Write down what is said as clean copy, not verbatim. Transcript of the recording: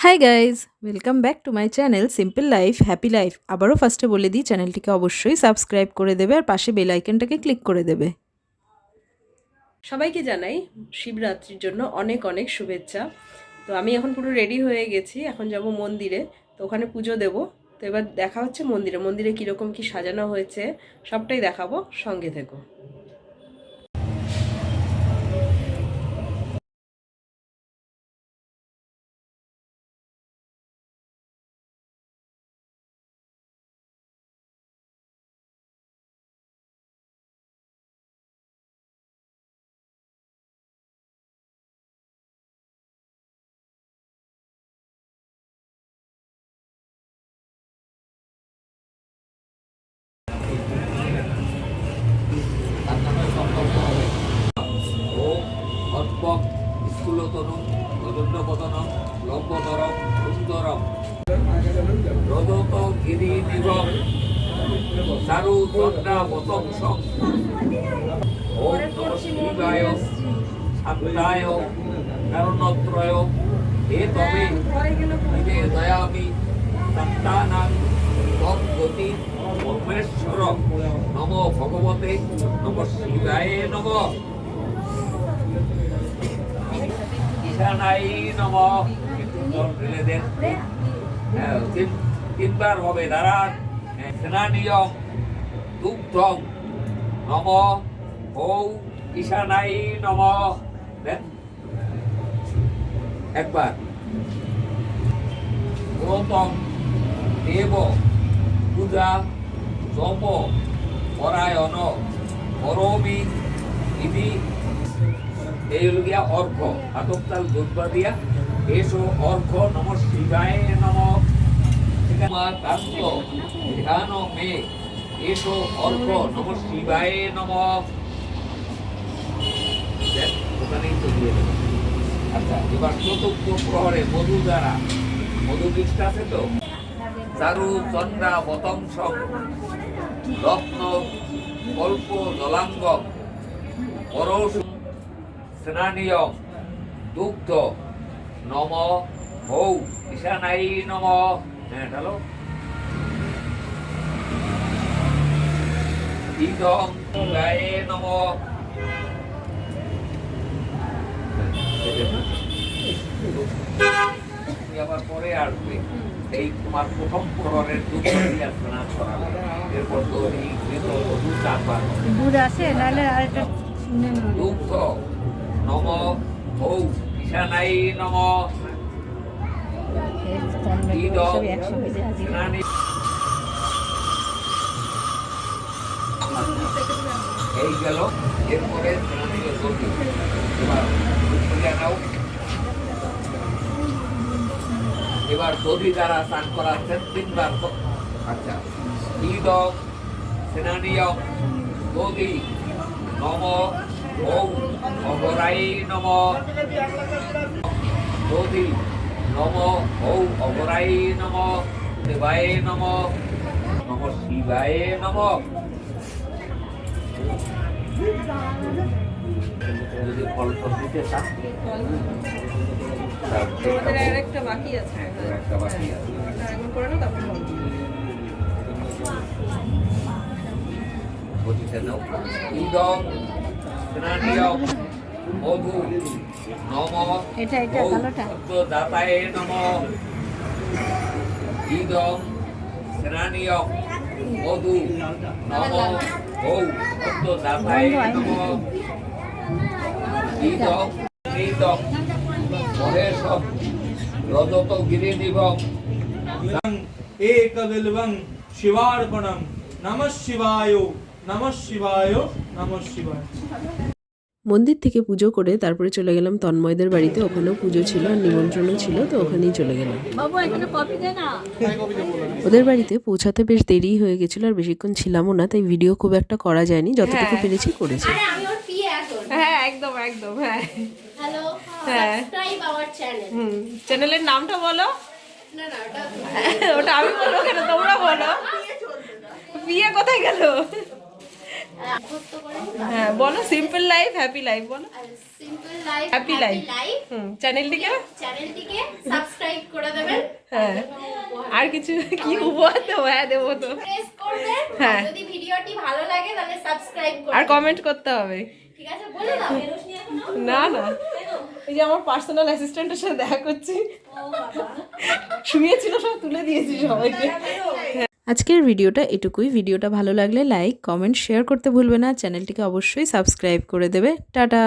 Hi guys, welcome back to my channel simple life happy life. আবারও ফার্স্টে বলে দিই, চ্যানেলটিকে অবশ্যই সাবস্ক্রাইব করে দেবে আর পাশে বেল আইকনটাকে ক্লিক করে দেবে। সবাইকে জানাই শিবরাত্রির জন্য অনেক অনেক শুভেচ্ছা। তো আমি এখন পুরো রেডি হয়ে গেছি, এখন যাব মন্দিরে। তো ওখানে পুজো দেব। তো এবার দেখা হচ্ছে মন্দিরে মন্দিরে কীরকম কি সাজানো হয়েছে সবটাই দেখাবো, সঙ্গে থেকো। অর্পক স্থূলতরম রজন্যপতনম লম্বতরম সুন্দরম রজত গিরি নিগম চারু চন্দ্রা পতংসম ওম নমঃ শিবায় শান্তায় কারণত্রয় হে তবে নিবে দয়ামি সন্তানাং তম গতি পরমেশ্বর নমো ভগবতে নমঃ শিবায় নমঃ ঈশানায় নমঃ। ঢেলে দেন, তিনবার হবে। দাঁড়ান। সেনানিয়ম দুগ্ধম নমঃ ঔ ঈশানায় নমঃ। দেন একবার। ব্রতম দেব পূজা জপ পরায়ণ করমি ইতি। এই হল গিয়া অর্ঘ, আতপ তাল দুধবা দিয়া এসো অর্ঘ নমঃ শিবায় নমঃ। কান্ত ধ্যান মে এসো অর্ঘ নমঃ শিবায় নমঃ। ওখানেই তো দিয়ে দেবো। আচ্ছা, এবার চতুর্থ প্রহরে মধু দ্বারা, মধু বৃষ্টি আছে তো, চারু চন্দ্রা বতংসম রত্ন কল্প জলাঙ্গম পরশ স্নানীয়ম দুগ্ধ নম হৌ ঈশানাই নম। হ্যাঁ, হ্যালো। ইদং গায়ে নম। আবার পরে আসবে। এই তোমার প্রথম প্রহরের দুধ দিয়া স্নান করাবে। এরপর দই ঘৃত মধু চারবার দুধ আছে, নাহলে আরেকটা দুগ্ধ নম ঔ ঈশানাই নম। এই গেল। এরপরে এবার দধি দ্বারা স্নান করাচ্ছেন তিনবার। আচ্ছা, ঈদম সেনানিয়ম দধি নম ঔ অপরাই নম। দধি নম ঔ অপরাই নম। দেবায় নম নমঃ শিবায় নম। যদি ফল দিতে চান, একটা বাকি আছে। ইদং স্নানীয়ম মধু নম দাতায় নম। ইদং স্নানীয়ম মধু নম ঔ দাতায় নম। ইদং ইদং মহেশম রজত গিরিনিভম एकबिल्वं शिवार्पणं नमः शिवाय नमः शिवाय नमः शिवाय। মন্দির থেকে পুজো করে তারপরে চলে গেলাম তন্ময়দের বাড়িতে। ওখানেও পুজো ছিল আর নিমন্ত্রণও ছিল, তো ওখানেই চলে গেলাম। ওদের বাড়িতে পৌঁছাতে বেশ দেরি হয়ে গেছিল আর বেশিক্ষণ ছিলামও না, তাই ভিডিও খুব একটা করা যায়নি। যতটুকু পেরেছি করেছি। হ্যাঁ, একদম একদম। হ্যাঁ, হ্যালো, সাবস্ক্রাইব আওয়ার চ্যানেল। চ্যানেলের নামটা বলো। না না, ওটা আমি বলবো কেন, তোমরা বলো। বিয়ে কোথায় গেল? হ্যাঁ বলো, সিম্পল লাইফ হ্যাপি লাইফ বলো। Simple life happy life. চ্যানেলটিকে সাবস্ক্রাইব করে দেবেন। হ্যাঁ আর কিছু কি উপহার দেবো? হ্যাঁ দেবো তো। প্রেস করবেন। হ্যাঁ। যদি ভিডিওটি ভালো লাগে তাহলে সাবস্ক্রাইব করবেন। আর কমেন্ট করতে হবে। ঠিক আছে, বলে দাও। না না, এই যে আমার পার্সোনাল অ্যাসিস্ট্যান্টের সাথে দেখা করছি, শুয়েছিল সব তুলে দিয়েছি সবাইকে। আজকের ভিডিওটা এটুকুই। ভিডিওটা ভালো লাগলে লাইক কমেন্ট শেয়ার করতে ভুলবে না। চ্যানেলটিকে অবশ্যই সাবস্ক্রাইব করে দেবে। টাটা।